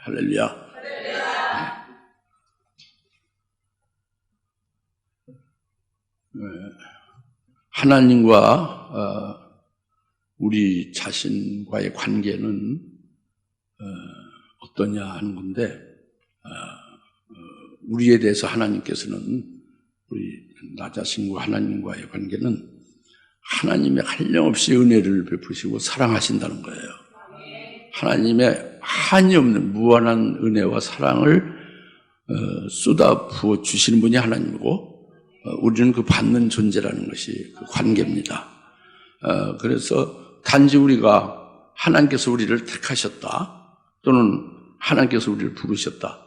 할렐루야. 하나님과 우리 자신과의 관계는 어떠냐 하는 건데, 우리에 대해서 하나님께서는 나 자신과 하나님과의 관계는 하나님의 한량없이 은혜를 베푸시고 사랑하신다는 거예요. 하나님의 한이 없는 무한한 은혜와 사랑을 쏟아 부어 주시는 분이 하나님이고, 우리는 그 받는 존재라는 것이 그 관계입니다. 그래서 단지 우리가 하나님께서 우리를 택하셨다, 또는 하나님께서 우리를 부르셨다,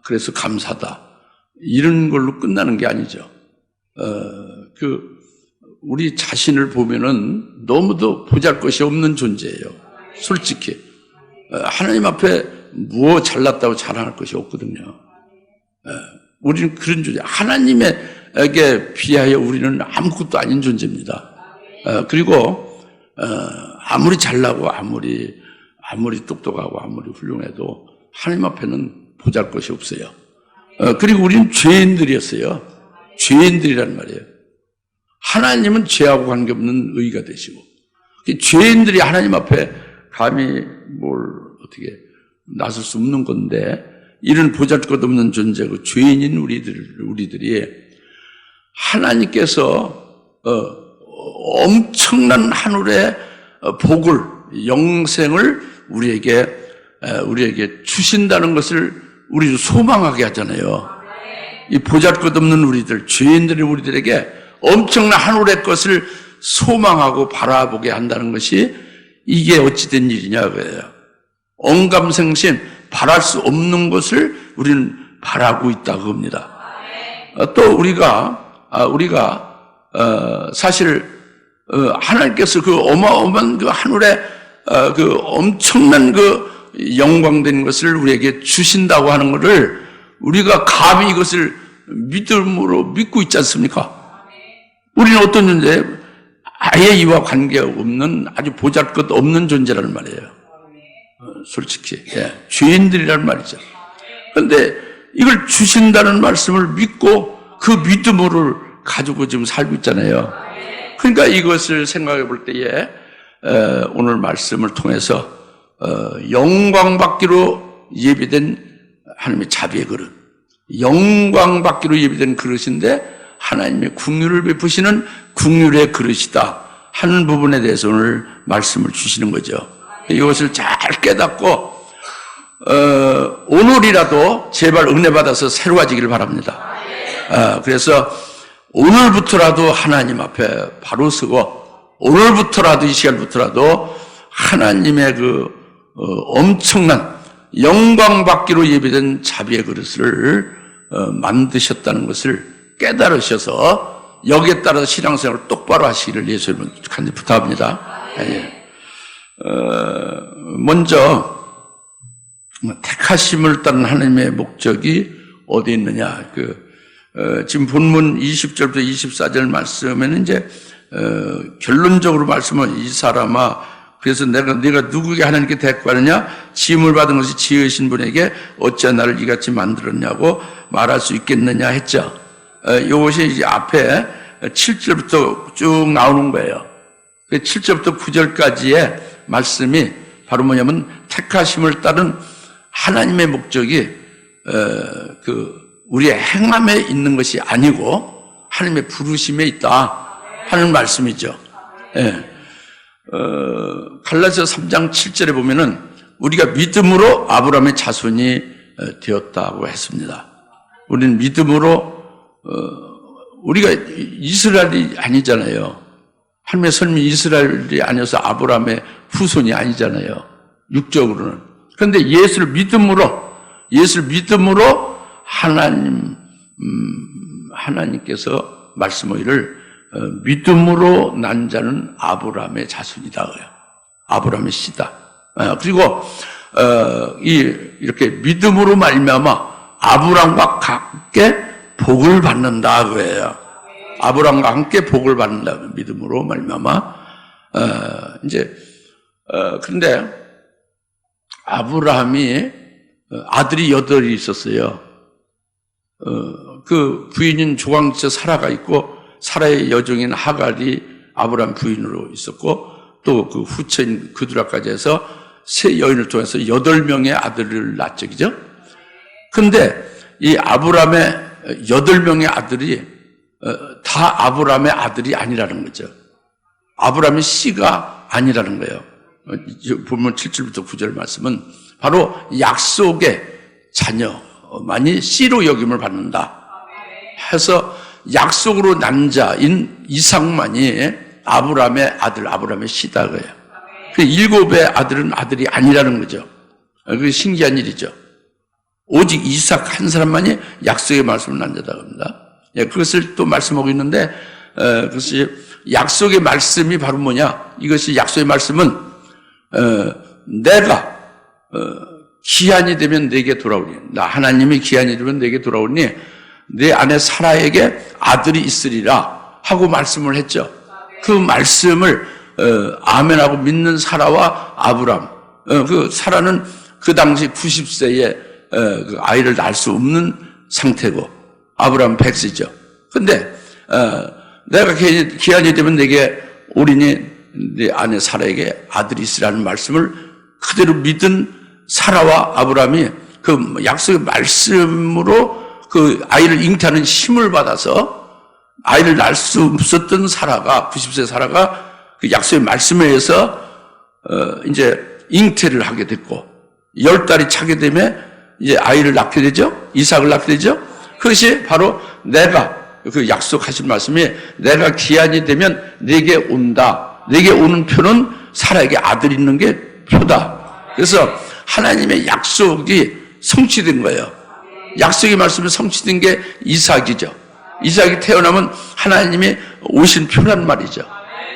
그래서 감사다, 이런 걸로 끝나는 게 아니죠. 우리 자신을 보면은 너무도 보잘것이 없는 존재예요. 솔직히 하나님 앞에 무엇 잘났다고 자랑할 것이 없거든요. 우리는 그런 존재, 하나님에게 비하여 우리는 아무것도 아닌 존재입니다. 그리고 아무리 잘나고 아무리 똑똑하고 아무리 훌륭해도 하나님 앞에는 보잘것이 없어요. 그리고 우리는 죄인들이었어요. 죄인들이란 말이에요. 하나님은 죄하고 관계없는 의가 되시고, 죄인들이 하나님 앞에 감히 뭘 어떻게 나설 수 없는 건데, 이런 보잘것없는 존재고 죄인인 우리들이 하나님께서 엄청난 하늘의 복을, 영생을 우리에게 주신다는 것을 우리도 소망하게 하잖아요. 이 보잘것없는 우리들, 죄인들의 우리들에게 엄청난 하늘의 것을 소망하고 바라보게 한다는 것이, 이게 어찌된 일이냐 그래요. 언감생심, 바랄 수 없는 것을 우리는 바라고 있다고 합니다. 또 우리가 사실 하나님께서 그 어마어마한 그 하늘의 그 엄청난 그 영광된 것을 우리에게 주신다고 하는 것을 우리가 감히 이것을 믿음으로 믿고 있지 않습니까? 우리는 어떤 존재? 아예 이와 관계없는 아주 보잘것 없는 존재라는 말이에요. 솔직히 죄인들이라는 말이죠. 그런데 이걸 주신다는 말씀을 믿고 그 믿음을 가지고 지금 살고 있잖아요. 그러니까 이것을 생각해 볼 때에 오늘 말씀을 통해서 영광받기로 예비된 하나님의 자비의 그릇, 영광받기로 예비된 그릇인데 하나님의 긍휼을 베푸시는 긍휼의 그릇이다 하는 부분에 대해서 오늘 말씀을 주시는 거죠. 이것을 잘 깨닫고 오늘이라도 제발 은혜 받아서 새로워지기를 바랍니다. 그래서 오늘부터라도 하나님 앞에 바로 서고, 오늘부터라도 이 시간부터라도 하나님의 그 엄청난 영광받기로 예비된 자비의 그릇을 만드셨다는 것을 깨달으셔서 여기에 따라서 신앙생활을 똑바로 하시기를 예수 이름으로 간절히 부탁합니다. 먼저 택하심을 따른 하나님의 목적이 어디 있느냐? 지금 본문 20절부터 24절 말씀에는 이제 결론적으로 말씀은, 이 사람아, 그래서 네가 누구에게 하나님께 대꾸하느냐? 지음을 받은 것이 지으신 분에게 어찌 나를 이같이 만들었냐고 말할 수 있겠느냐 했죠. 이것이 이제 앞에 7절부터 쭉 나오는 거예요. 7절부터 9절까지의 말씀이 바로 뭐냐면, 택하심을 따른 하나님의 목적이 우리의 행함에 있는 것이 아니고 하나님의 부르심에 있다 하는 말씀이죠. 갈라디아서 3장 7절에 보면은 우리가 믿음으로 아브라함의 자손이 되었다고 했습니다. 우리는 믿음으로 우리가 이스라엘이 아니잖아요. 하나님의 선미 이스라엘이 아니어서 아브라함의 후손이 아니잖아요, 육적으로는. 그런데 예수를 믿음으로 하나님께서 말씀하기를 믿음으로 난 자는 아브라함의 자손이다. 아브라함의 씨다. 그리고 이렇게 믿음으로 말미암아 아브라함과 함께 복을 받는다 그래요. 아브라함과 함께 복을 받는다. 믿음으로 말미암아. 그런데 아브라함이 아들이 8이 있었어요. 그 부인인 조강지처 사라가 있고 사라의 여종인 하갈이 아브라함 부인으로 있었고 또 그 후처인 그두라까지 해서 세 여인을 통해서 8명의 아들을 낳죠. 그죠? 근데 이 아브라함의 8명의 아들이 다 아브라함의 아들이 아니라는 거죠. 아브라함의 씨가 아니라는 거예요. 보면 7절부터 9절 말씀은 바로 약속의 자녀만이 씨로 여김을 받는다 해서 약속으로 난 자인 이삭만이 아브라함의 아들, 아브라함의 씨다 그래요. 그 7의 아들은 아들이 아니라는 거죠. 그게 신기한 일이죠. 오직 이삭 한 사람만이 약속의 말씀을 난 자다 합니다. 그것을 또 말씀하고 있는데 그것이 약속의 말씀이 바로 뭐냐? 이것이 약속의 말씀은 내가 기한이 되면 내게 돌아오니, 나 하나님이 기한이 되면 내게 돌아오니 내 아내 사라에게 아들이 있으리라 하고 말씀을 했죠. 그 말씀을 아멘하고 믿는 사라와 아브람, 그 사라는 그 당시 90세에 그 아이를 낳을 수 없는 상태고 아브람 100세죠. 근데 내가 기한이 되면 내게 오리니 내 아내 사라에게 아들이 있으라는 말씀을 그대로 믿은 사라와 아브람이 그 약속의 말씀으로 그 아이를 잉태하는 힘을 받아서 아이를 낳을 수 없었던 사라가 90세 사라가 그 약속의 말씀에 의해서 이제 잉태를 하게 됐고 10달이 차게 되면 이제 아이를 낳게 되죠. 이삭을 낳게 되죠. 그것이 바로 내가 그 약속하신 말씀이 내가 기한이 되면 내게 온다. 내게 오는 표는 사라에게 아들이 있는 게 표다. 그래서 하나님의 약속이 성취된 거예요. 약속의 말씀이 성취된 게 이삭이죠. 이삭이 태어나면 하나님이 오신 표란 말이죠.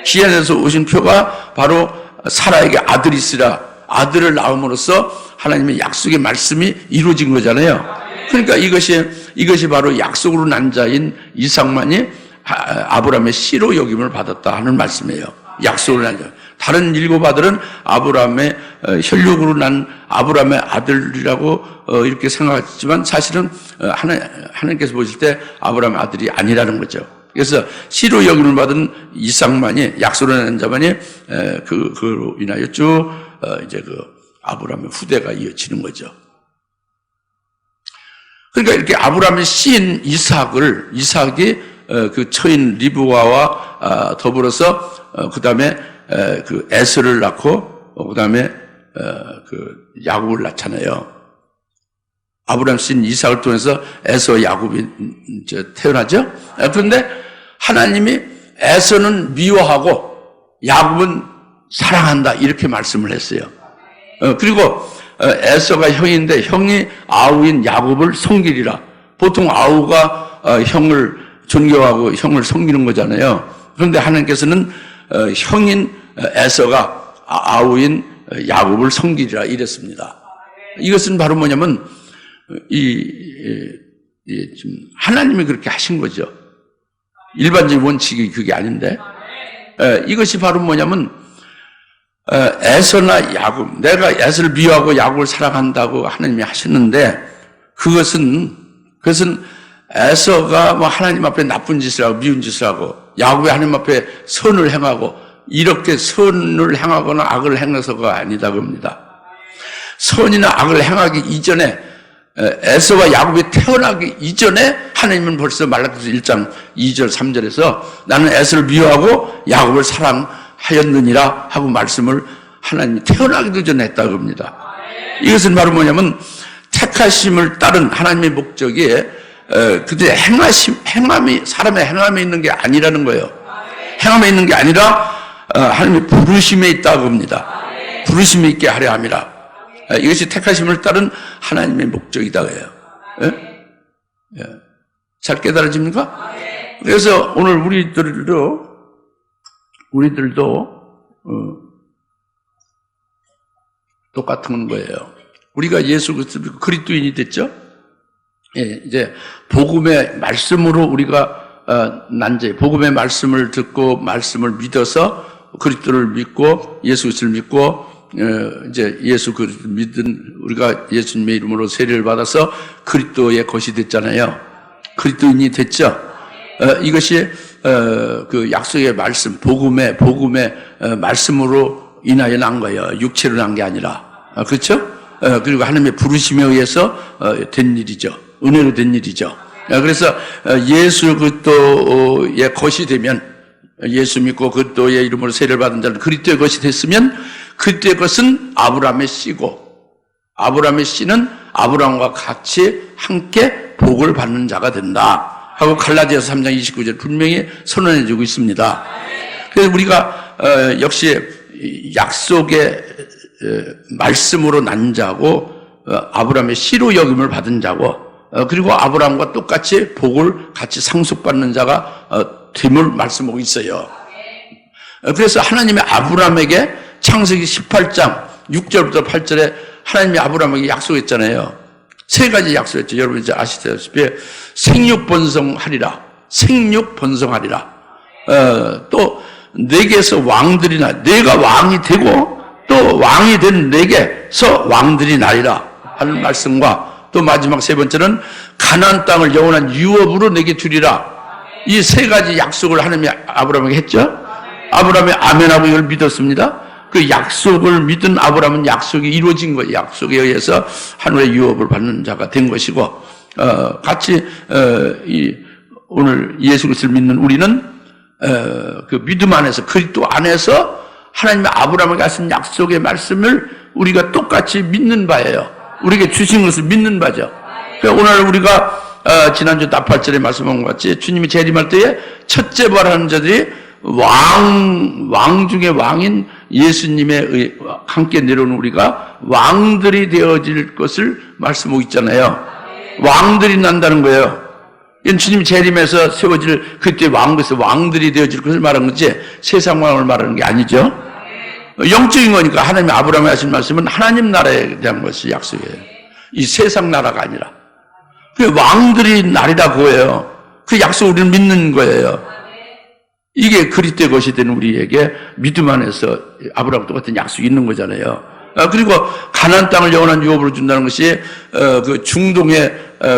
기한에서 오신 표가 바로 사라에게 아들이 있으라. 아들을 낳음으로써 하나님의 약속의 말씀이 이루어진 거잖아요. 그러니까 이것이 바로 약속으로 난 자인 이삭만이 아브라함의 씨로 여김을 받았다 하는 말씀이에요. 약속으로 난 자. 다른 7 아들은 아브라함의 혈육으로 난 아브라함의 아들이라고 이렇게 생각하지만 사실은 하나님께서 보실 때 아브라함의 아들이 아니라는 거죠. 그래서 씨로 여김을 받은 이삭만이 약속으로 난 자만이 그로 인하여 쭉 이제 그 아브라함의 후대가 이어지는 거죠. 그러니까 이렇게 아브라함의 씨인 이삭이 그 처인 리브가와 더불어서 그 다음에 그 에서를 낳고 그 다음에 그 야곱을 낳잖아요. 아브라함 씨인 이삭을 통해서 에서 야곱이 태어나죠. 그런데 하나님이 에서는 미워하고 야곱은 사랑한다 이렇게 말씀을 했어요. 그리고 에서가 형인데 형이 아우인 야곱을 섬기리라. 보통 아우가 형을 존경하고 형을 섬기는 거잖아요. 그런데 하나님께서는 형인 에서가 아우인 야곱을 섬기리라 이랬습니다. 이것은 바로 뭐냐면 지금 하나님이 그렇게 하신 거죠. 일반적인 원칙이 그게 아닌데 이것이 바로 뭐냐면 에서나 야곱, 내가 에서를 미워하고 야곱을 사랑한다고 하나님이 하셨는데 그것은 에서가 뭐 하나님 앞에 나쁜 짓을 하고 미운 짓을 하고 야곱이 하나님 앞에 선을 행하고 이렇게 선을 행하거나 악을 행해서가 아니다고 합니다. 선이나 악을 행하기 이전에 에서와 야곱이 태어나기 이전에 하나님은 벌써 말라기서 1장 2절 3절에서 나는 에서를 미워하고 야곱을 사랑하였느니라 하고 말씀을 하나님이 태어나기도 전에 했다고 합니다. 이것은 바로 뭐냐면 택하심을 따른 하나님의 목적이 그들의 행함이 사람의 행함에 있는 게 아니라는 거예요. 행함에 있는 게 아니라 하나님의 부르심에 있다고 합니다. 부르심이 있게 하려 함이라. 이것이 택하심을 따른 하나님의 목적이다 그래요. 예? 잘 깨달아집니까? 그래서 오늘 우리들도 똑같은 거예요. 우리가 예수 그리스도 그리스도인이 됐죠? 예, 이제 복음의 말씀으로 우리가 난제 복음의 말씀을 듣고 말씀을 믿어서 그리스도를 믿고 예수 그리스도를 믿고 이제 예수 그리스도 믿은 우리가 예수님의 이름으로 세례를 받아서 그리스도의 것이 됐잖아요. 그리스도인이 됐죠. 이것이 그 약속의 말씀, 복음의 말씀으로 인하여 난 거예요. 육체로 난 게 아니라. 그렇죠? 그리고 하나님의 부르심에 의해서 된 일이죠. 은혜로 된 일이죠. 그래서 예수 그리스도의 것이 되면, 예수 믿고 그리스도의 이름으로 세례를 받은 자는 그리스도의 것이 됐으면 그리스도의 것은 아브라함의 씨고, 아브라함의 씨는 아브라함과 같이 함께 복을 받는 자가 된다 하고 갈라디아서 3장 29절 분명히 선언해 주고 있습니다. 그래서 우리가 역시 약속의 말씀으로 난 자고, 아브라함의 씨로 여김을 받은 자고, 그리고 아브라함과 똑같이 복을 같이 상속받는 자가 됨을 말씀하고 있어요. 그래서 하나님이 아브라함에게 창세기 18장 6절부터 8절에 하나님이 아브라함에게 약속했잖아요. 세 가지 약속했죠. 여러분 이제 아시다시피 생육번성하리라, 생육번성하리라. 또 내게서 왕들이 내가 왕이 되고 또 왕이 된 내게서 왕들이 나리라 하는 말씀과, 또 마지막 세 번째는 가나안 땅을 영원한 유업으로 내게 주리라. 이 세 가지 약속을 하나님이 아브라함에게 했죠. 아브라함이 아멘하고 이걸 믿었습니다. 그 약속을 믿은 아브라함은 약속이 이루어진 거예요. 약속에 의해서 하늘의 유업을 받는 자가 된 것이고, 같이 오늘 예수 그리스도를 믿는 우리는 그 믿음 안에서, 그리스도 안에서 하나님의 아브라함에게 하신 약속의 말씀을 우리가 똑같이 믿는 바예요. 우리에게 주신 것을 믿는 바죠. 오늘 우리가 지난주 나팔절에 말씀한 것 같이 주님이 재림할 때에 첫째 부활하는 자들이 왕 중에 왕인 예수님의 함께 내려온 우리가 왕들이 되어질 것을 말씀하고 있잖아요. 왕들이 난다는 거예요. 이건 주님이 재림해서 세워질 그때 왕에서 왕들이 되어질 것을 말하는 거지 세상 왕을 말하는 게 아니죠. 영적인 거니까 하나님이 아브라함에 하신 말씀은 하나님 나라에 대한 것이 약속이에요. 이 세상 나라가 아니라. 그 왕들이 날이다 그거예요. 그 약속 우리는 믿는 거예요. 이게 그리스도의 것이 된 우리에게 믿음 안에서 아브라함과 똑같은 약속이 있는 거잖아요. 그리고 가나안 땅을 영원한 유업으로 준다는 것이 그 중동의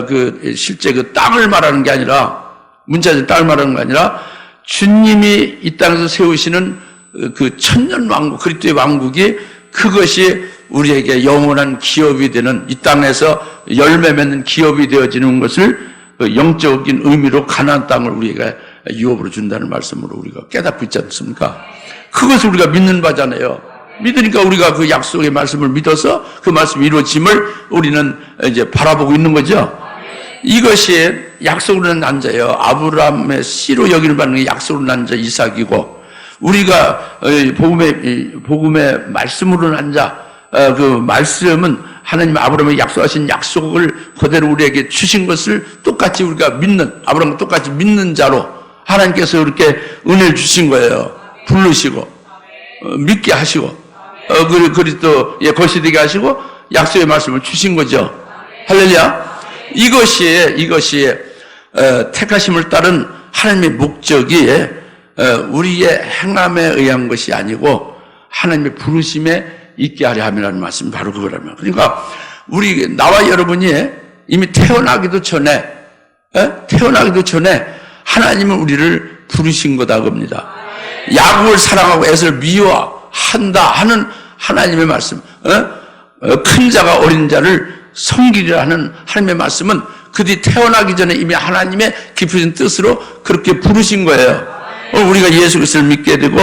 그 실제 그 땅을 말하는 게 아니라, 문자적 땅을 말하는 게 아니라 주님이 이 땅에서 세우시는 그 천년 왕국, 그리스도의 왕국이, 그것이 우리에게 영원한 기업이 되는, 이 땅에서 열매 맺는 기업이 되어지는 것을 영적인 의미로 가나안 땅을 우리에게 유업으로 준다는 말씀으로 우리가 깨닫고 있지 않습니까? 그것을 우리가 믿는 바잖아요. 믿으니까 우리가 그 약속의 말씀을 믿어서 그 말씀이 이루어짐을 우리는 이제 바라보고 있는 거죠. 이것이 약속으로 난 자예요. 아브라함의 씨로 여기는 받는 게 약속으로 난 자 이삭이고, 우리가 복음의 말씀으로 난 자, 그 말씀은 하나님 아브라함에게 약속하신 약속을 그대로 우리에게 주신 것을 똑같이 우리가 믿는, 아브라함과 똑같이 믿는 자로 하나님께서 이렇게 은혜를 주신 거예요. 부르시고 믿게 하시고 그리스도의 것이 되게 하시고 약속의 말씀을 주신 거죠. 할렐루야. 이것이 택하심을 따른 하나님의 목적이 우리의 행함에 의한 것이 아니고 하나님의 부르심에 있게 하려 함이라는 말씀이 바로 그거라면. 그러니까 나와 여러분이 이미 태어나기도 전에 하나님은 우리를 부르신 거다 겁니다. 야곱을 사랑하고 에서를 미워한다 하는 하나님의 말씀, 큰 자가 어린 자를 섬기려 하는 하나님의 말씀은 그들이 태어나기 전에 이미 하나님의 깊으신 뜻으로 그렇게 부르신 거예요. 우리가 예수 그리스도를 믿게 되고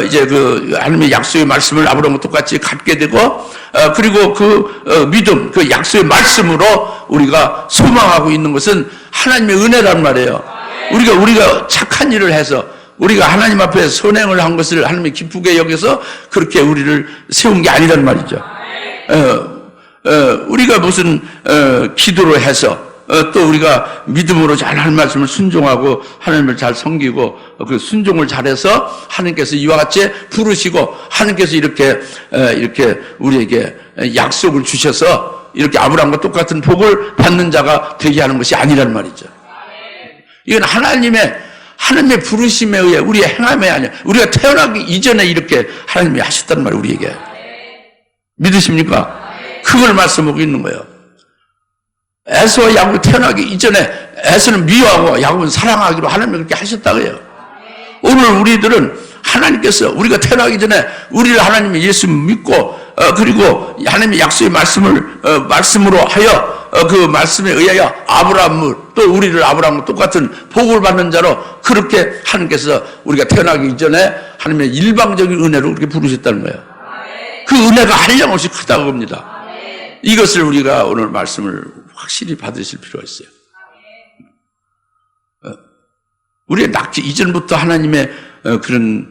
이제 그 하나님의 약속의 말씀을 아브라함과 똑같이 갖게 되고 그리고 그 믿음, 그 약속의 말씀으로 우리가 소망하고 있는 것은 하나님의 은혜란 말이에요. 우리가 착한 일을 해서 우리가 하나님 앞에 선행을 한 것을 하나님이 기쁘게 여겨서 그렇게 우리를 세운 게 아니란 말이죠. 우리가 무슨 기도로 해서 또 우리가 믿음으로 잘 할 말씀을 순종하고 하나님을 잘 섬기고 그 순종을 잘해서 하나님께서 이와 같이 부르시고 하나님께서 이렇게 우리에게 약속을 주셔서 이렇게 아브라함과 똑같은 복을 받는 자가 되게 하는 것이 아니란 말이죠. 이건 하나님의 부르심에 의해 우리의 행함이 아니야. 우리가 태어나기 이전에 이렇게 하나님이 하셨단 말이에요. 우리에게. 믿으십니까? 그걸 말씀하고 있는 거예요. 에서와 야곱이 태어나기 이전에 에서는 미워하고 야곱은 사랑하기로 하나님이 그렇게 하셨다고요. 오늘 우리들은 하나님께서 우리가 태어나기 전에 우리를 하나님이 예수 믿고 그리고 하나님의 약속의 말씀으로 하여 그 말씀에 의하여 아브라함을 또 우리를 아브라함과 똑같은 복을 받는 자로 그렇게 하나님께서 우리가 태어나기 이전에 하나님의 일방적인 은혜로 그렇게 부르셨다는 거예요. 그 은혜가 한량없이 크다고 봅니다. 이것을 우리가 오늘 말씀을 확실히 받으실 필요가 있어요. 우리가 낙지 이전부터 하나님의 그런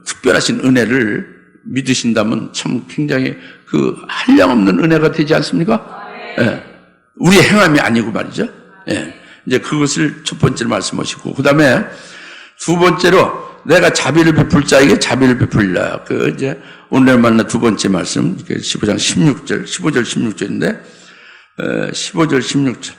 특별하신 은혜를 믿으신다면 참 굉장히 그 한량없는 은혜가 되지 않습니까? 예. 우리의 행함이 아니고 말이죠. 예. 이제 그것을 첫 번째로 말씀하시고, 그 다음에 두 번째로 내가 자비를 베풀 자에게 자비를 베풀리라. 그 이제 오늘 만난 두 번째 말씀, 15장 16절, 15절 16절인데, 15절 16절.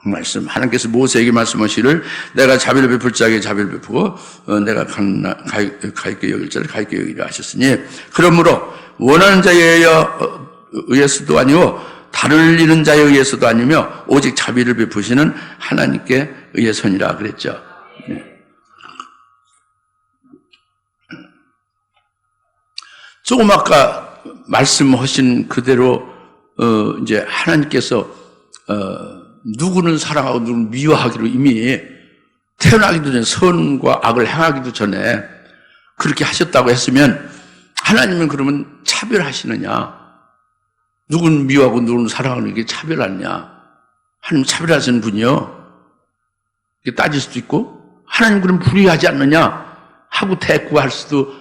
말씀 하나님께서 모세에게 말씀하시기를 내가 자비를 베풀 자에게 자비를 베푸고 내가 가있게 여길 자를 가있게 여기라 하셨으니 그러므로 원하는 자에 의해서도 아니고 다를 잃은 자에 의해서도 아니며 오직 자비를 베푸시는 하나님께 의해서니라 그랬죠. 조금 아까 말씀하신 그대로 이제 하나님께서 누구는 사랑하고 누구는 미워하기로 이미 태어나기도 전에 선과 악을 행하기도 전에 그렇게 하셨다고 했으면 하나님은 그러면 차별하시느냐? 누구는 미워하고 누구는 사랑하는 게 차별하느냐? 하나님 차별하시는 분이요. 이렇게 따질 수도 있고 하나님 그럼 불의하지 않느냐? 하고 대꾸할 수도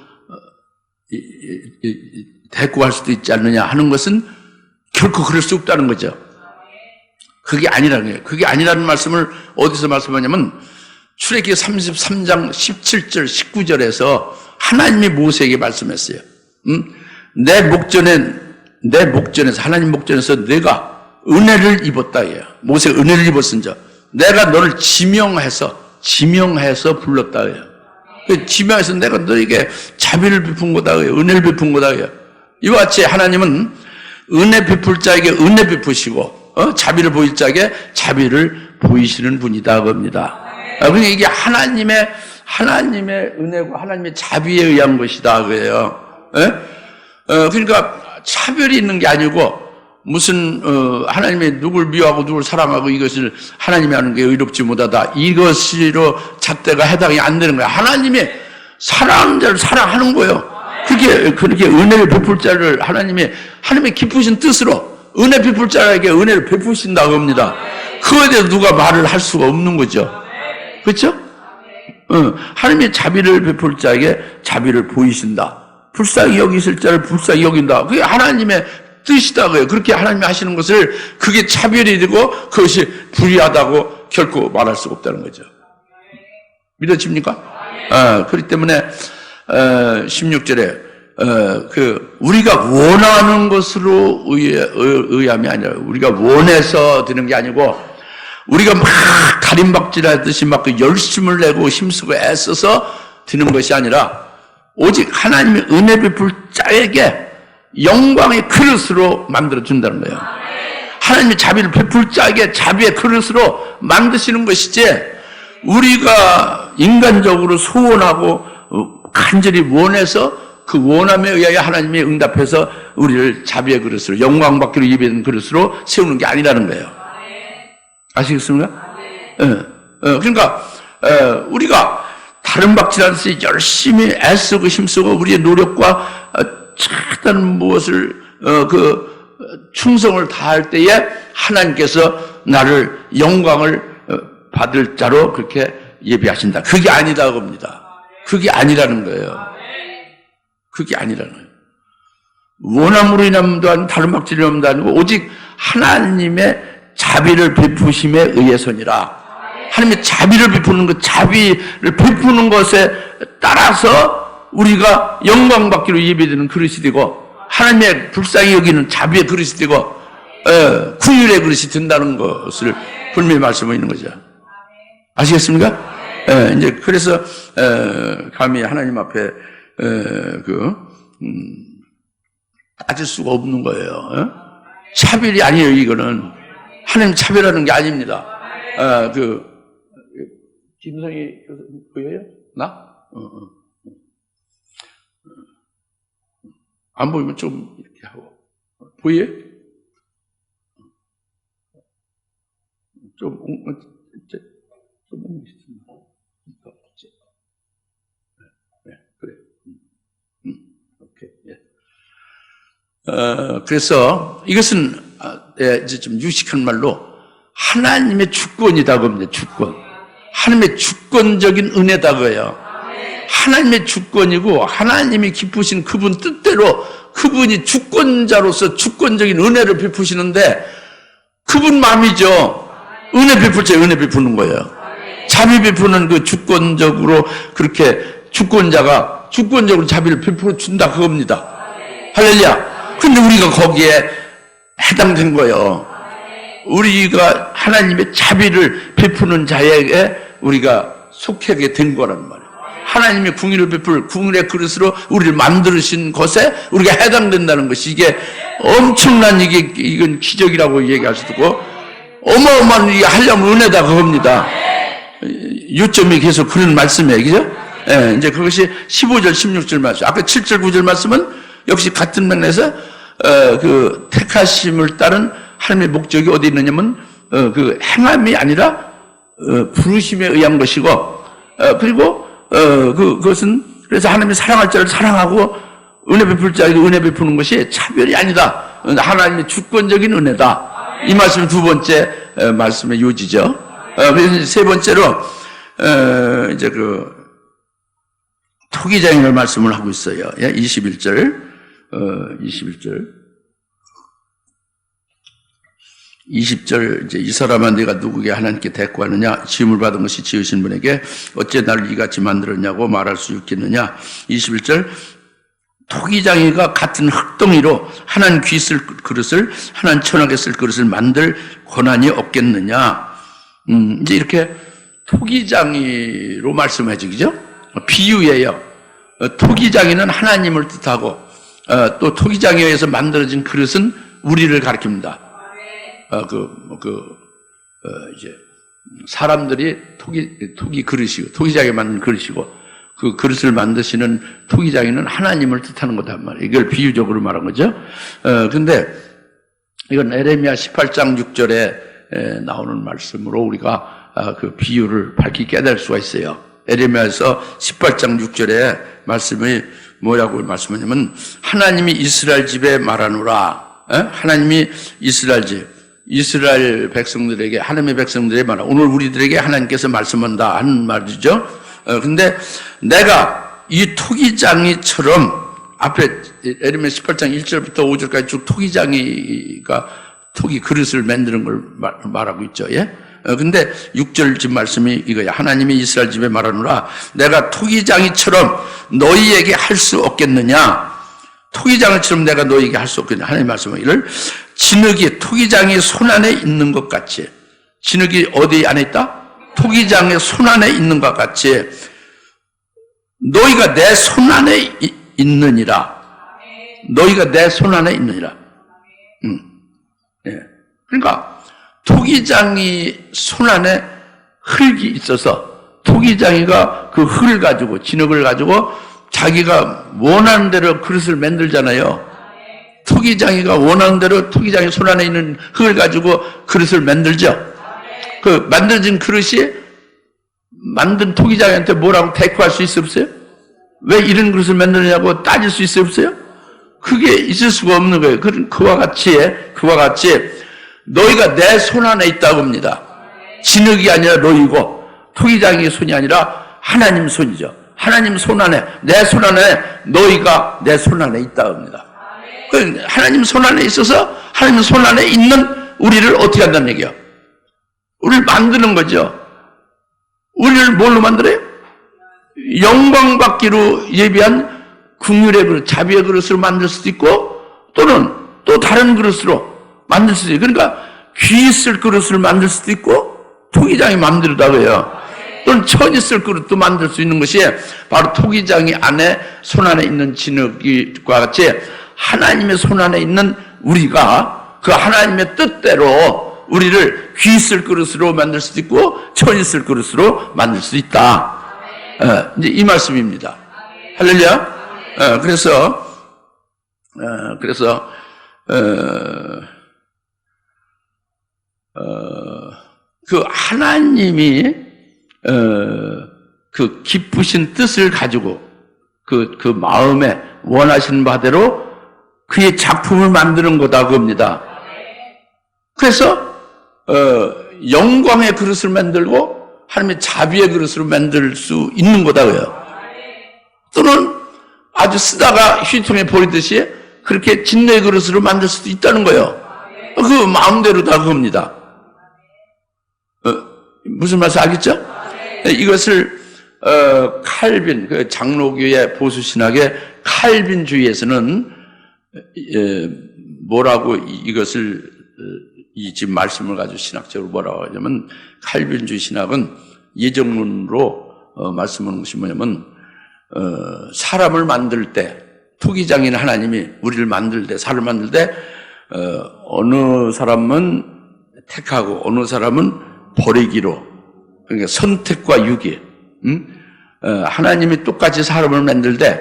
있지 않느냐 하는 것은 결코 그럴 수 없다는 거죠. 그게 아니라는 거예요. 그게 아니라는 말씀을 어디서 말씀하냐면 출애굽기 33장 17절 19절에서 하나님이 모세에게 말씀했어요. 내 목전에서 하나님 목전에서 내가 은혜를 입었다예요. 모세가 은혜를 입었은저 내가 너를 지명해서 불렀다예요. 지명해서 내가 너에게 자비를 베푼 거다예요. 은혜를 베푼 거다예요. 이와 같이 하나님은 은혜 베풀 자에게 은혜 베푸시고 자비를 보일 자에게 자비를 보이시는 분이다 겁니다. 그러니까 이게 하나님의 은혜고 하나님의 자비에 의한 것이다 그래요. 그러니까 차별이 있는 게 아니고 무슨 하나님의 누굴 미워하고 누굴 사랑하고 이것을 하나님이 하는 게 의롭지 못하다 이것으로 잣대가 해당이 안 되는 거야. 하나님이 사랑하는 자를 사랑하는 거예요. 그렇게 은혜를 베풀 자를 하나님의 기쁘신 뜻으로 은혜 베풀 자에게 은혜를 베푸신다고 합니다. 그거에 대해서 누가 말을 할 수가 없는 거죠. 그렇죠? 하나님의 자비를 베풀 자에게 자비를 보이신다. 불쌍히 여기실 자를 불쌍히 여긴다. 그게 하나님의 뜻이다고요. 그렇게 하나님이 하시는 것을 그게 차별이 되고 그것이 불의하다고 결코 말할 수가 없다는 거죠. 믿어집니까? 그렇기 때문에 16절에 우리가 원하는 것으로 의함이 아니라 우리가 원해서 되는 게 아니고 우리가 막 가림박질하듯이 막 그 열심을 내고 힘쓰고 애써서 되는 것이 아니라 오직 하나님의 은혜 베풀 자에게 영광의 그릇으로 만들어준다는 거예요. 하나님의 자비를 베풀 자에게 자비의 그릇으로 만드시는 것이지 우리가 인간적으로 소원하고 간절히 원해서 그 원함에 의하여 하나님이 응답해서 우리를 자비의 그릇으로 영광받기로 예비된 그릇으로 세우는 게 아니라는 거예요. 아시겠습니까? 그러니까 우리가 다른 박질하듯이 열심히 애쓰고 힘쓰고 우리의 노력과 최대한 무엇을 충성을 다할 때에 하나님께서 나를 영광을 받을 자로 그렇게 예비하신다. 그게 아니다고 봅니다. 그게 아니라는 거예요. 그게 아니라는 거예요. 원함으로 인함도 아니고 다른 박질함도 아니고 오직 하나님의 자비를 베푸심에 의해서니라. 하나님의 자비를 베푸는 것, 자비를 베푸는 것에 따라서 우리가 영광받기로 예배되는 그릇이 되고 하나님의 불쌍히 여기는 자비의 그릇이 되고 긍휼의 그릇이 된다는 것을 분명히 말씀하고 있는 거죠. 아시겠습니까? 이제 그래서 감히 하나님 앞에 따질 수가 없는 거예요. 차별이 아니에요, 이거는. 하나님 차별하는 게 아닙니다. 김성희 보여요? 나? 안 보이면 좀 이렇게 하고. 보여요? 좀 그래. 오케이. 그래서 이것은 이제 좀 유식한 말로 하나님의 주권이다 겁니다. 주권. 하나님의 주권적인 은혜다 그래요. 하나님의 주권이고 하나님이 기쁘신 그분 뜻대로 그분이 주권자로서 주권적인 은혜를 베푸시는데 그분 마음이죠. 은혜 베풀 때 은혜 베푸는 거예요. 자비 베푸는 그 주권적으로 그렇게 주권자가 주권적으로 자비를 베풀어 준다 그겁니다. 할렐루야. 근데 우리가 거기에 해당된 거예요. 우리가 하나님의 자비를 베푸는 자에게 우리가 속하게 된 거란 말이에요. 하나님의 궁의를 베풀 궁의 그릇으로 우리를 만드신 것에 우리가 해당된다는 것이 이게 엄청난 이건 기적이라고 얘기할 수도 있고 어마어마한 일이 하려면 은혜다 그겁니다. 요점이 계속 그런 말씀이에요. 그죠? 예, 이제 그것이 15절, 16절 말씀. 아까 7절, 9절 말씀은 역시 같은 맥락에서 그 택하심을 따른 하나님의 목적이 어디 있느냐면 그 행함이 아니라 부르심에 의한 것이고 그리고 그것은 그래서 하나님이 사랑할 자를 사랑하고 은혜 베풀 자에게 은혜 베푸는 것이 차별이 아니다. 하나님의 주권적인 은혜다. 이 말씀이 두 번째 말씀의 요지죠. 그래서 세 번째로 이제 그 토기장인을 말씀을 하고 있어요. 21절 20절 이제 이 사람아 네가 누구에게 하나님께 대꾸하느냐 지음을 받은 것이 지으신 분에게 어째 나를 이같이 만들었냐고 말할 수 있겠느냐. 21절 토기장이가 같은 흙덩이로 하나님 귀 쓸 그릇을 하나님 천하게 쓸 그릇을 만들 권한이 없겠느냐. 이제 이렇게 토기장이로 말씀하죠. 그죠? 비유예요. 토기장이는 하나님을 뜻하고 또 토기장이에 의해서 만들어진 그릇은 우리를 가리킵니다. 이제 사람들이 토기 그릇이고 토기장에 만든 그릇이고 그 그릇을 만드시는 토기장이는 하나님을 뜻하는 거단 말이에요. 이걸 비유적으로 말한 거죠. 근데 이건 에레미야 18장 6절에 나오는 말씀으로 우리가 그 비유를 밝히 깨달을 수가 있어요. 에레미야에서 18장 6절에 말씀이 뭐라고 말씀하냐면 하나님이 이스라엘 집에 말하노라. 하나님이 이스라엘 백성들에게 하나님의 백성들에게 말하. 오늘 우리들에게 하나님께서 말씀한다 하는 말이죠. 근데 내가 이 토기장이처럼 앞에 에레미야 18장 1절부터 5절까지 쭉 토기장이가 토기 그릇을 만드는 걸 말하고 있죠. 예? 근데 6절 집 말씀이 이거야. 하나님이 이스라엘 집에 말하노라. 내가 토기장이처럼 너희에게 할 수 없겠느냐. 토기장이처럼 내가 너희에게 할 수 없겠느냐. 하나님 말씀은 이를 진흙이 토기장의 손 안에 있는 것 같이. 진흙이 어디 안에 있다? 토기장의 손 안에 있는 것 같이 너희가 내 손 안에 있느니라. 너희가 내 손 안에 있느니라. 예. 그러니까 토기장이 손 안에 흙이 있어서 토기장이가 그 흙을 가지고 진흙을 가지고 자기가 원하는 대로 그릇을 만들잖아요. 토기장이가 원하는 대로 토기장이 손 안에 있는 흙을 가지고 그릇을 만들죠. 그 만들어진 그릇이 만든 토기장이한테 뭐라고 대꾸할 수 있어요? 없어요? 왜 이런 그릇을 만드느냐고 따질 수 있어요? 없어요? 그게 있을 수가 없는 거예요. 그와 같이 너희가 내 손 안에 있다고 합니다. 진흙이 아니라 너희고 토기장의 손이 아니라 하나님 손이죠. 하나님 손 안에 내 손 안에 너희가 내 손 안에 있다고 합니다. 하나님 손 안에 있어서 하나님 손 안에 있는 우리를 어떻게 한다는 얘기야? 우리를 만드는 거죠. 우리를 뭘로 만들어요? 영광 받기로 예비한 긍휼의 그릇, 자비의 그릇으로 만들 수도 있고 또는 또 다른 그릇으로 만들 수도 있고 그러니까 귀 쓸 그릇을 만들 수도 있고 토기장이 만들다고 해요. 또는 천이 쓸 그릇도 만들 수 있는 것이 바로 토기장이 안에 손 안에 있는 진흙과 같이 하나님의 손 안에 있는 우리가 그 하나님의 뜻대로 우리를 귀 있을 그릇으로 만들 수도 있고 천 있을 그릇으로 만들 수 있다. 이제 이 말씀입니다. 할렐루야. 그래서 그 하나님이 그 기쁘신 뜻을 가지고 그 마음에 원하시는 바대로 그의 작품을 만드는 거다 그겁니다. 그래서 영광의 그릇을 만들고 하나님의 자비의 그릇으로 만들 수 있는 거다고요. 또는 아주 쓰다가 휴지통에 버리듯이 그렇게 진노의 그릇으로 만들 수도 있다는 거예요. 그 마음대로 다 그겁니다. 무슨 말씀 알겠죠? 이것을 칼빈, 그 장로교의 보수신학의 칼빈주의에서는 뭐라고 이것을 이 지금 말씀을 가지고 신학적으로 뭐라고 하냐면 칼빈주의 신학은 예정론으로 말씀하는 것이 뭐냐면 사람을 만들 때 토기장인 하나님이 우리를 만들 때 사람을 만들 때 어느 사람은 택하고 어느 사람은 버리기로 그러니까 선택과 유기 하나님이 똑같이 사람을 만들 때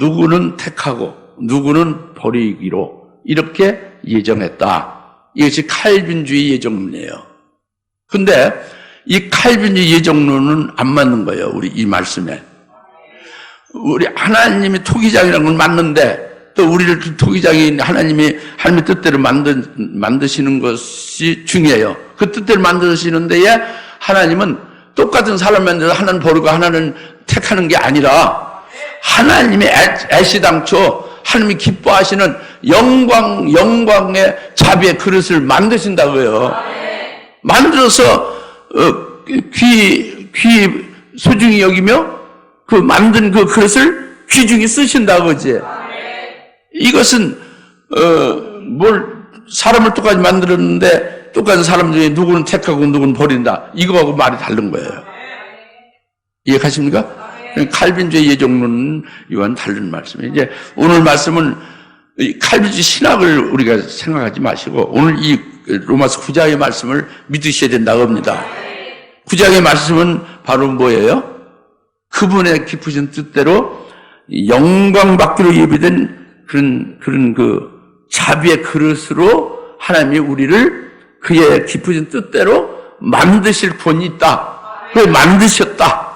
누구는 택하고 누구는 버리기로 이렇게 예정했다. 이것이 칼빈주의 예정론이에요. 근데 이 칼빈주의 예정론은 안 맞는 거예요. 우리 이 말씀에. 우리 하나님이 토기장이라는 건 맞는데 또 우리를 토기장인 하나님의 뜻대로 만드시는 것이 중요해요. 그 뜻대로 만드시는 데에 하나님은 똑같은 사람 만들어서 하나는 버리고 하나는 택하는 게 아니라 하나님의 애시당초 하나님이 기뻐하시는 영광의 자비의 그릇을 만드신다고요. 만들어서 귀 소중히 여기며 그 만든 그 그릇을 귀중히 쓰신다고 그지. 이것은 사람을 똑같이 만들었는데 똑같은 사람 중에 누구는 택하고 누구는 버린다. 이거하고 말이 다른 거예요. 이해가십니까? 칼빈주의 예정론은 이와는 다른 말씀이에요. 이제 오늘 말씀은 칼빈주의 신학을 우리가 생각하지 마시고 오늘 이 로마서 9장의 말씀을 믿으셔야 된다고 합니다. 9장의 말씀은 바로 뭐예요? 그분의 깊으신 뜻대로 영광 받기로 예비된 그런 그 자비의 그릇으로 하나님이 우리를 그의 깊으신 뜻대로 만드실 권이 있다. 그걸 만드셨다.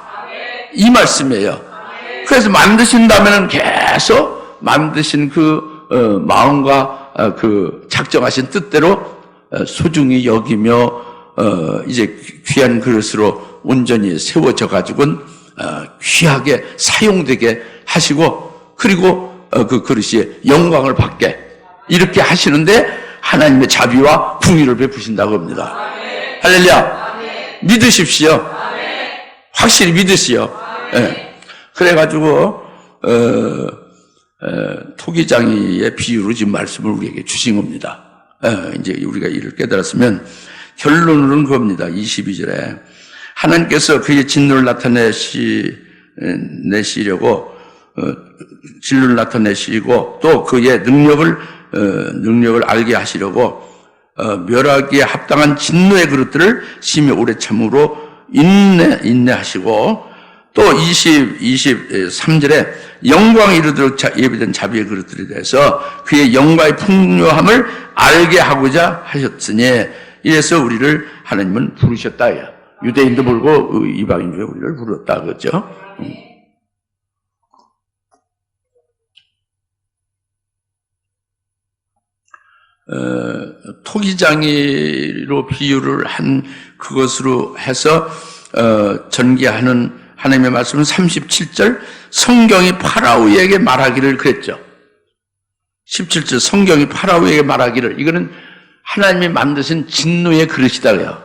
이 말씀이에요. 그래서 만드신다면은 계속 만드신 그 마음과 그 작정하신 뜻대로 소중히 여기며 이제 귀한 그릇으로 온전히 세워져 가지고는 귀하게 사용되게 하시고 그리고 그 그릇이 영광을 받게 이렇게 하시는데 하나님의 자비와 궁유를 베푸신다고 합니다. 할렐루야. 믿으십시오. 확실히 믿으시오. 네. 그래가지고 토기장이의 비유로 지금 말씀을 우리에게 주신 겁니다. 이제 우리가 이를 깨달았으면 결론은 그겁니다. 22절에 하나님께서 그의 진노를 나타내시려고 진노를 나타내시고 또 그의 능력을 알게 하시려고 멸하기에 합당한 진노의 그릇들을 심히 오래 참으로 인내하시고 또 23절에 영광에 이르도록 예비된 자비의 그릇들에 대해서 그의 영광의 풍요함을 알게 하고자 하셨으니 이래서 우리를 하나님은 부르셨다. 유대인도 부르고 이방인 중에 우리를 부르었다. 그렇죠? 토기장이로 비유를 한 그것으로 해서 전개하는 하나님의 말씀은 37절 성경이 파라오에게 말하기를 그랬죠. 17절 성경이 파라오에게 말하기를 이거는 하나님이 만드신 진노의 그릇이다요.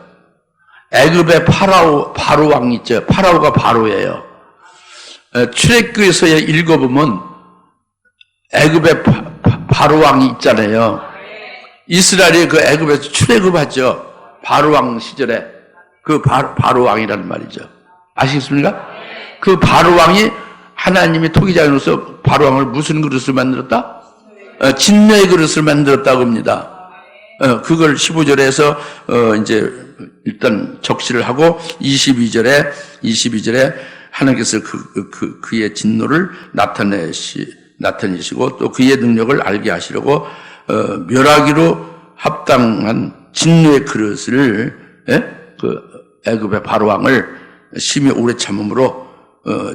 애굽의 바로 왕 있죠. 파라오가 바로예요. 출애굽기에서 읽어보면 애굽의 바로 왕이 있잖아요. 이스라엘이 그 애굽에서 출애굽하죠. 바로 왕 시절에 그 바로 왕이라는 말이죠. 아시겠습니까? 그 바로 왕이 하나님이 토기장으로서 바로왕을 무슨 그릇을 만들었다? 진노의 그릇을 만들었다고 합니다. 그걸 15절에서 이제 일단 적시를 하고 22절에 하나님께서 그의 진노를 나타내시고 또 그의 능력을 알게 하시려고 멸하기로 합당한 진노의 그릇을 그 애굽의 바로왕을 심히 오래 참음으로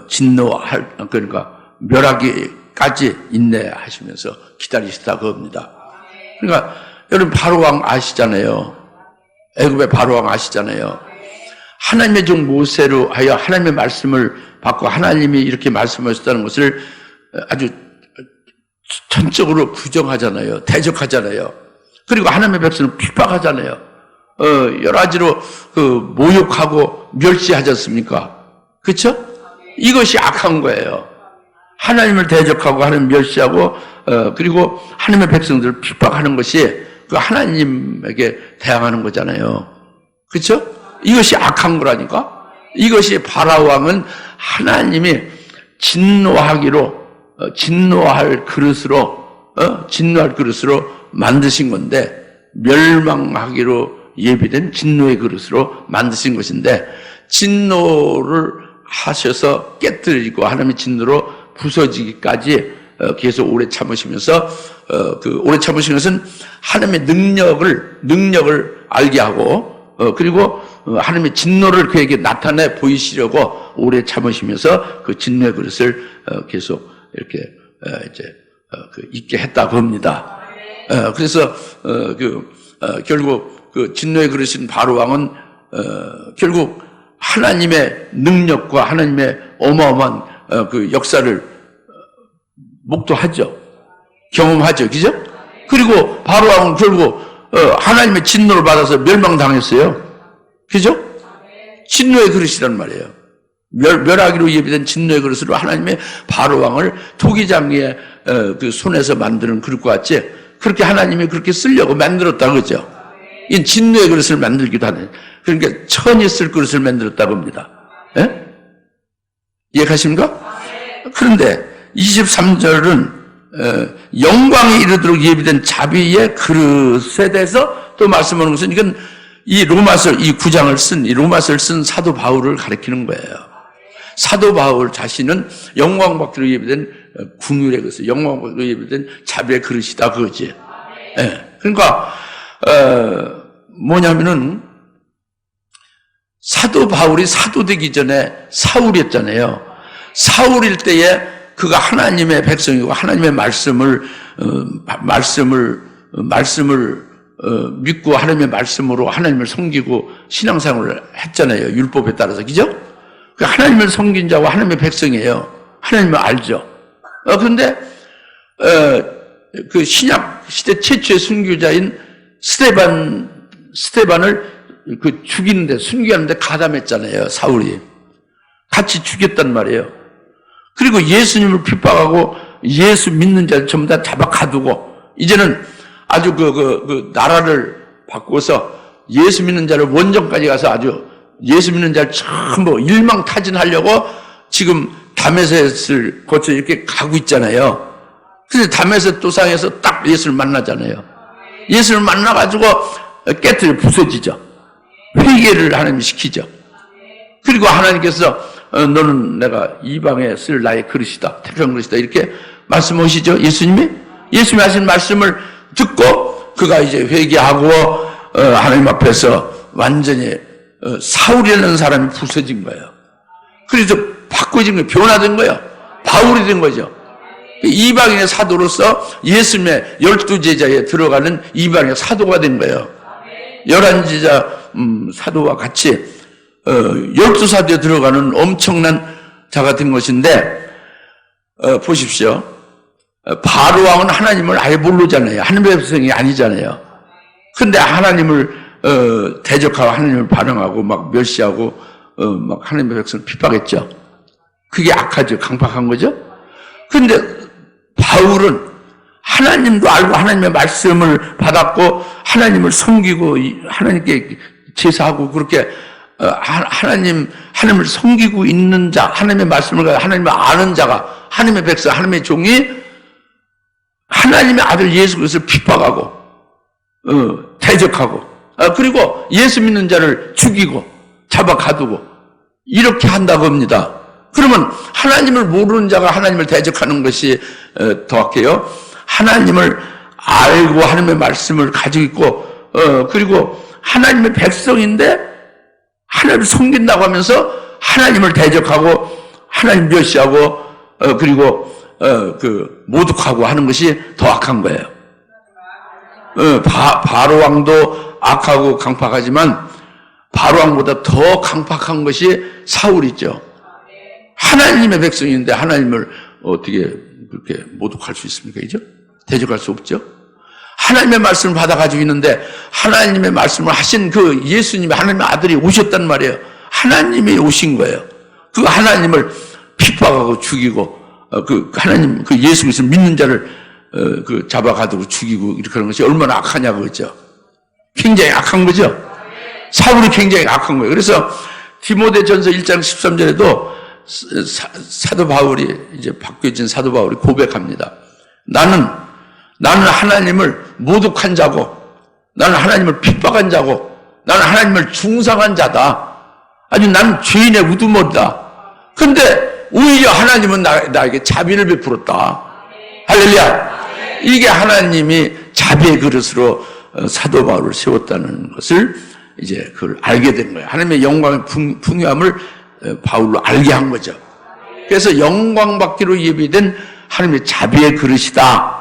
진노할 그러니까 멸하기까지 인내하시면서 기다리시다 그겁니다. 그러니까 여러분 바로왕 아시잖아요. 애굽의 바로왕 아시잖아요. 하나님의 종 모세로 하여 하나님의 말씀을 받고 하나님이 이렇게 말씀하셨다는 것을 아주 전적으로 부정하잖아요. 대적하잖아요. 그리고 하나님의 백성을 핍박하잖아요. 여러 가지로 모욕하고 멸시하지 않습니까? 그렇죠? 이것이 악한 거예요. 하나님을 대적하고 하나님 멸시하고 그리고 하나님의 백성들을 핍박하는 것이 그 하나님에게 대항하는 거잖아요. 그렇죠? 이것이 악한 거라니까. 이것이 바라왕은 하나님이 진노할 그릇으로 만드신 건데 멸망하기로 예비된 진노의 그릇으로 만드신 것인데 진노를 하셔서 깨뜨리고 하나님의 진노로 부서지기까지 계속 오래 참으시면서 그 오래 참으신 것은 하나님의 능력을 알게 하고 그리고 하나님의 진노를 그에게 나타내 보이시려고 오래 참으시면서 그 진노의 그릇을 계속 이렇게 이제 있게 했다고 합니다. 그래서 결국 그 진노의 그릇인 바로왕은 결국 하나님의 능력과 하나님의 어마어마한 그 역사를 목도하죠. 경험하죠. 그죠? 그리고 바로왕은 결국 하나님의 진노를 받아서 멸망당했어요. 그죠? 진노의 그릇이란 말이에요. 멸하기로 예비된 진노의 그릇으로 하나님의 바로왕을 토기장의 그 손에서 만드는 그릇과 같이 그렇게 하나님이 그렇게 쓰려고 만들었다 그러죠. 이 진노의 그릇을 만들기도 하는. 그러니까 천이 쓸 그릇을 만들었다고 합니다. 예? 이해가십니까? 그런데 23절은 영광에 이르도록 예비된 자비의 그릇에 대해서 또 말씀하는 것은 이건 이 로마서 이 9장을 이 로마서를 쓴 사도 바울을 가리키는 거예요. 사도 바울 자신은 영광받기로 예비된 궁율의 그릇, 영광받기로 예비된 자비의 그릇이다 그거지. 예. 그러니까 뭐냐면은 사도 바울이 사도 되기 전에 사울이었잖아요. 사울일 때에 그가 하나님의 백성이고 하나님의 말씀을 믿고 하나님의 말씀으로 하나님을 섬기고 신앙생활을 했잖아요. 율법에 따라서. 그죠? 하나님을 섬긴 자와 하나님의 백성이에요. 하나님을 알죠. 그런데 그 신약 시대 최초의 순교자인 스데반을 그 죽이는데 순교하는데 가담했잖아요. 사울이 같이 죽였단 말이에요. 그리고 예수님을 핍박하고 예수 믿는 자를 전부 다 잡아 가두고 이제는 아주 그 나라를 바꿔서 예수 믿는 자를 원정까지 가서 아주 예수 믿는 자를 전부 일망타진하려고 지금 다메섹을 거쳐 이렇게 가고 있잖아요. 그래서 다메섹 도상에서 딱 예수를 만나잖아요. 예수를 만나가지고 깨트려 부서지죠. 회개를 하나님이 시키죠. 그리고 하나님께서 너는 내가 이방에 쓸 나의 그릇이다. 택한 그릇이다. 이렇게 말씀하시죠. 예수님이 하신 말씀을 듣고 그가 이제 회개하고 하나님 앞에서 완전히 사울이라는 사람이 부서진 거예요. 그래서 바꿔진 거예요. 변화된 거예요. 바울이 된 거죠. 이방인의 사도로서 예수님의 12제자에 들어가는 이방인의 사도가 된 거예요. 11제자 사도와 같이 12사도에 들어가는 엄청난 자가 된 것인데 보십시오. 바로왕은 하나님을 아예 모르잖아요. 하나님의 백성이 아니잖아요. 그런데 하나님을 대적하고 하나님을 반항하고 막 멸시하고 막 하나님의 백성을 핍박했죠. 그게 악하죠. 강팍한 거죠. 그런데 바울은 하나님도 알고 하나님의 말씀을 받았고 하나님을 섬기고 하나님께 제사하고 그렇게 하나님을 섬기고 있는 자, 하나님의 말씀을 가지고 하나님을 아는 자가, 하나님의 백성, 하나님의 종이 하나님의 아들 예수 그리스도를 핍박하고, 대적하고, 그리고 예수 믿는 자를 죽이고, 잡아 가두고, 이렇게 한다고 합니다. 그러면 하나님을 모르는 자가 하나님을 대적하는 것이 더할게요. 하나님을 알고 하나님의 말씀을 가지고 있고, 그리고 하나님의 백성인데 하나님을 섬긴다고 하면서 하나님을 대적하고 하나님 멸시하고 그리고 모독하고 하는 것이 더 악한 거예요. 바로 왕도 악하고 강팍하지만 바로 왕보다 더 강팍한 것이 사울이죠. 하나님의 백성인데 하나님을 어떻게 그렇게 모독할 수 있습니까? 이죠? 대적할 수 없죠. 하나님의 말씀을 받아가지고 있는데 하나님의 말씀을 하신 그 예수님의 하나님의 아들이 오셨단 말이에요. 하나님이 오신 거예요. 그 하나님을 핍박하고 죽이고 하나님 그 예수 그리스도 믿는 자를 잡아가두고 죽이고 이렇게 하는 것이 얼마나 악하냐고 그랬죠. 굉장히 악한 거죠. 사울이 굉장히 악한 거예요. 그래서 디모데전서 1장 13절에도 사도 바울이 이제 바뀌어진 사도 바울이 고백합니다. 나는 하나님을 모독한 자고, 나는 하나님을 핍박한 자고, 나는 하나님을 중상한 자다. 아주 난 죄인의 우두머리다. 근데 오히려 하나님은 나에게 자비를 베풀었다. 할렐루야. 이게 하나님이 자비의 그릇으로 사도 바울을 세웠다는 것을 이제 그걸 알게 된 거예요. 하나님의 영광의 풍요함을 바울로 알게 한 거죠. 그래서 영광 받기로 예비된 하나님의 자비의 그릇이다.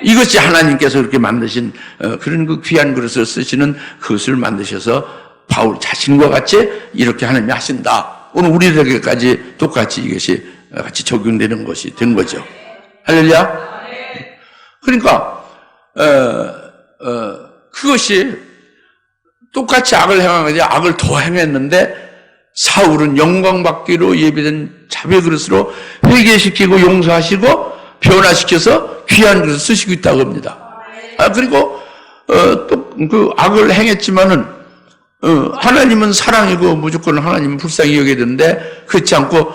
이것이 하나님께서 그렇게 만드신 그런 그 귀한 그릇을 쓰시는 그것을 만드셔서 바울 자신과 같이 이렇게 하나님이 하신다. 오늘 우리에게까지 똑같이 이것이 같이 적용되는 것이 된 거죠. 할렐루야. 그러니까 그것이 똑같이 악을 행한 거지 악을 더 행했는데 사울은 영광 받기로 예비된 자비의 그릇으로 회개시키고 용서하시고 변화시켜서 귀한 그릇을 쓰시고 있다고 합니다. 그리고 또 그 악을 행했지만은 하나님은 사랑이고 무조건 하나님은 불쌍히 여겨야 되는데 그렇지 않고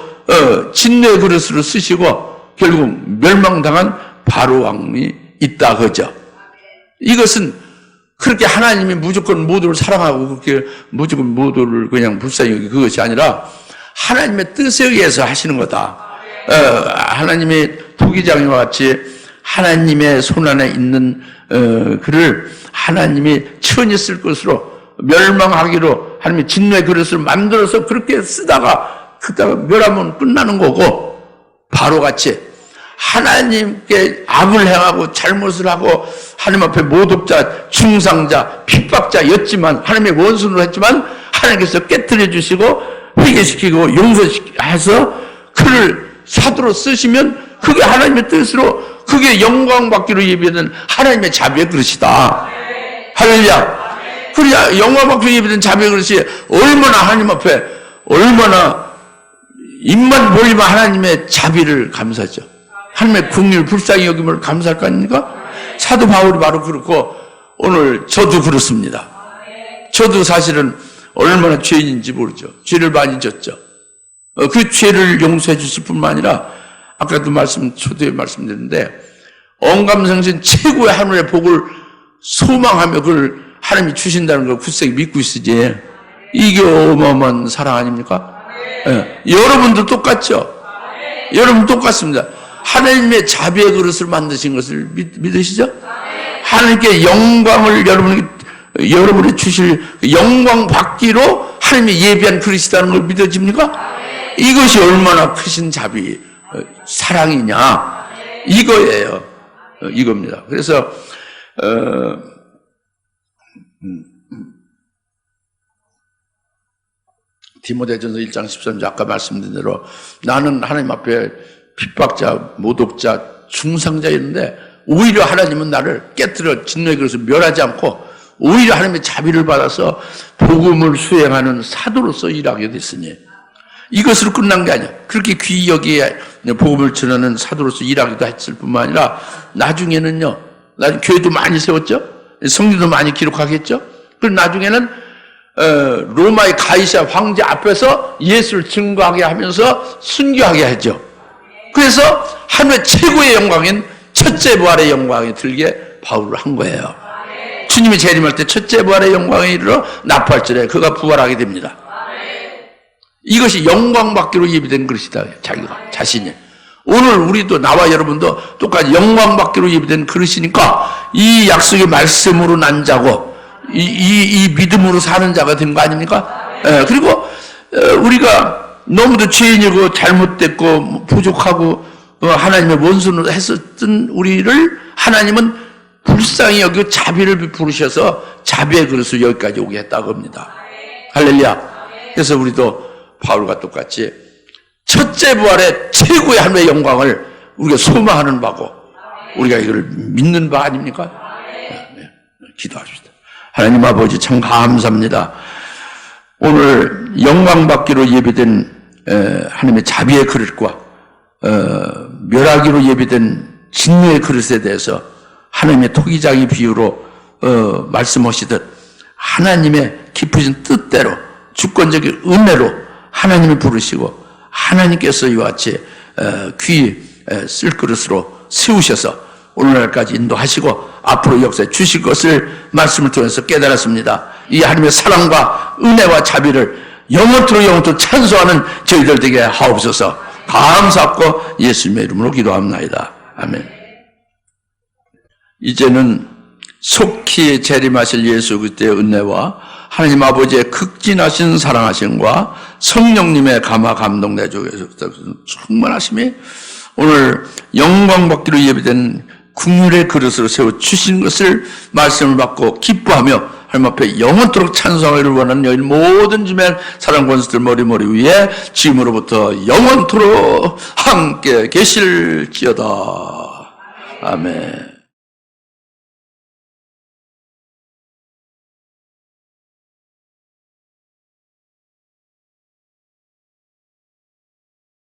진노의 그릇으로 쓰시고 결국 멸망당한 바로 왕이 있다 그죠. 이것은 그렇게 하나님이 무조건 모두를 사랑하고 그렇게 무조건 모두를 그냥 불쌍히 여기고 그것이 아니라 하나님의 뜻에 의해서 하시는 거다. 하나님의 토기장이와 같이 하나님의 손안에 있는 그를 하나님이 천히 쓸 것으로 멸망하기로 하나님의 진노의 그릇을 만들어서 그렇게 쓰다가 그다가 멸하면 끝나는 거고 바로 같이 하나님께 악을 행하고 잘못을 하고 하나님 앞에 모독자, 중상자, 핍박자였지만 하나님의 원수로 했지만 하나님께서 깨뜨려 주시고 회개시키고 용서해서 그를 사도로 쓰시면 그게 하나님의 뜻으로 그게 영광 받기로 예비된 하나님의 자비의 그릇이다. 할렐루야. 그래야 영광 받기로 예비된 자비의 그릇이 얼마나 하나님 앞에 얼마나 입만 벌리면 하나님의 자비를 감사하죠. 하나님의 긍휼 불쌍히 여김을 감사할 거 아닙니까? 사도 바울이 바로 그렇고 오늘 저도 그렇습니다. 저도 사실은 얼마나 죄인인지 모르죠. 죄를 많이 졌죠. 그 죄를 용서해 주실 뿐만 아니라 아까도 초대에 말씀드렸는데 언감생신 최고의 하늘의 복을 소망하며 그걸 하나님이 주신다는 걸 굳세게 믿고 있으지. 이게 어마어마한 사랑 아닙니까? 네. 여러분도 똑같죠? 여러분 똑같습니다. 하나님의 자비의 그릇을 만드신 것을 믿으시죠? 하나님께 영광을 여러분이 주실 영광 받기로 하나님이 예비한 그릇이라는 걸 믿어집니까? 이것이 얼마나 크신 자비, 사랑이냐 이거예요. 이겁니다. 그래서 디모데전서 1장 13절 아까 말씀드린 대로 나는 하나님 앞에 핍박자, 모독자, 중상자였는데 오히려 하나님은 나를 깨뜨려 진노의 그릇을 멸하지 않고 오히려 하나님의 자비를 받아서 복음을 수행하는 사도로서 일하게 됐으니 이것으로 끝난 게 아니야. 그렇게 귀히 여기에 복음을 전하는 사도로서 일하기도 했을 뿐만 아니라 나중에 교회도 많이 세웠죠. 성경도 많이 기록하겠죠. 그리고 나중에는 로마의 가이사 황제 앞에서 예수를 증거하게 하면서 순교하게 하죠. 그래서 하늘의 최고의 영광인 첫째 부활의 영광에 들게 바울을 한 거예요. 주님이 재림할 때 첫째 부활의 영광에 이르러 나팔절에 그가 부활하게 됩니다. 이것이 영광 받기로 예비된 그릇이다. 자기가 자신이. 오늘 우리도 나와 여러분도 똑같이 영광 받기로 예비된 그릇이니까 이 약속의 말씀으로 난 자고 이 믿음으로 사는 자가 된 거 아닙니까? 그리고 우리가 너무도 죄인이고 잘못됐고 부족하고 하나님의 원수로 했었던 우리를 하나님은 불쌍히 여기고 자비를 부르셔서 자비의 그릇으로 여기까지 오게 했다고 합니다. 할렐루야. 그래서 우리도 바울과 똑같이 첫째 부활의 최고의 하나님의 영광을 우리가 소망하는 바고 우리가 이걸 믿는 바 아닙니까? 네. 기도합시다. 하나님 아버지 참 감사합니다. 오늘 영광 받기로 예비된 하나님의 자비의 그릇과 멸하기로 예비된 진노의 그릇에 대해서 하나님의 토기장의 비유로 말씀하시듯 하나님의 깊으신 뜻대로 주권적인 은혜로 하나님이 부르시고 하나님께서 이와 같이 귀 쓸 그릇으로 세우셔서 오늘날까지 인도하시고 앞으로 역사에 주실 것을 말씀을 통해서 깨달았습니다. 이 하나님의 사랑과 은혜와 자비를 영원토록 찬송하는 저희들 되게 하옵소서. 감사하고 예수님의 이름으로 기도합나이다. 아멘. 이제는 속히 재림하실 예수 그리스도의 은혜와 하나님 아버지의 극진하신 사랑하심과 성령님의 감화 감동 내주에서 충만하심이 오늘 영광 받기로 예비된 국률의 그릇으로 세워 주신 것을 말씀을 받고 기뻐하며 하나님 앞에 영원토록 찬송하기를 원하는 여인 모든 주의 사랑 권수들 머리 위에 지금으로부터 영원토록 함께 계실지어다. 아멘.